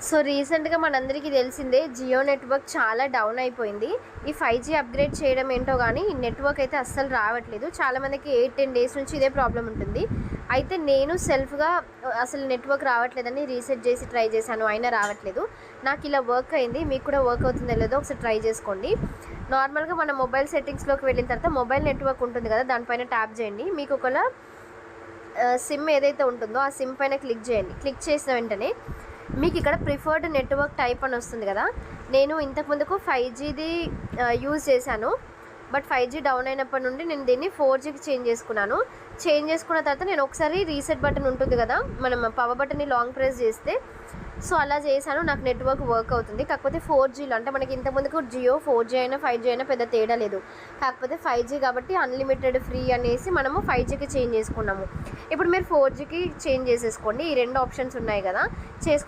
So రీసెంట్‌గా మనందరికీ తెలిసిందే జియో నెట్‌వర్క్ చాలా డౌన్ అయిపోయింది. ఈ 5జీ అప్‌గ్రేడ్ చేయడం ఏంటో గానీ నెట్‌వర్క్ అయితే అస్సలు రావట్లేదు. చాలామందికి 8, 10 డేస్ నుంచి ఇదే ప్రాబ్లమ్ ఉంటుంది. అయితే నేను సెల్ఫ్‌గా అసలు నెట్‌వర్క్ రావట్లేదని రీసెట్ చేసి ట్రై చేశాను. అయినా రావట్లేదు. నాకు ఇలా వర్క్ అయింది. మీకు కూడా వర్క్ అవుతుందో లేదో ఒకసారి ట్రై చేసుకోండి. నార్మల్‌గా మన మొబైల్ సెట్టింగ్స్‌లోకి వెళ్ళిన తర్వాత మొబైల్ నెట్‌వర్క్ ఉంటుంది కదా! దానిపైన ట్యాప్ చేయండి. మీకు ఒకవేళ సిమ్ ఏదైతే ఉంటుందో ఆ సిమ్ పైన క్లిక్ చేయండి. క్లిక్ చేసిన వెంటనే మీకు ఇక్కడ ప్రిఫర్డ్ నెట్వర్క్ టైప్ అని వస్తుంది కదా. నేను ఇంతకుముందుకు 5జీది యూజ్ చేశాను. బట్ 5జీ డౌన్ అయినప్పటి నుండి నేను దీన్ని 4జీకి చేంజ్ చేసుకున్నాను. చేంజ్ చేసుకున్న తర్వాత నేను ఒకసారి రీసెట్ బటన్ ఉంటుంది కదా, మనం పవర్ బటన్ని లాంగ్ ప్రెస్ చేస్తే సో అలా చేశాను. నాకు నెట్వర్క్ వర్క్ అవుతుంది. కాకపోతే 4జీలో అంటే మనకి ఇంతకుముందుకు జియో 4జీ అయినా 5జీ అయినా పెద్ద తేడా లేదు. కాకపోతే 5జీ కాబట్టి అన్లిమిటెడ్ ఫ్రీ అనేసి మనము 5జీకి చేంజ్ చేసుకున్నాము. ఇప్పుడు మీరు 4జీకి చేంజ్ చేసేసుకోండి. ఈ 2 ఆప్షన్స్ ఉన్నాయి కదా.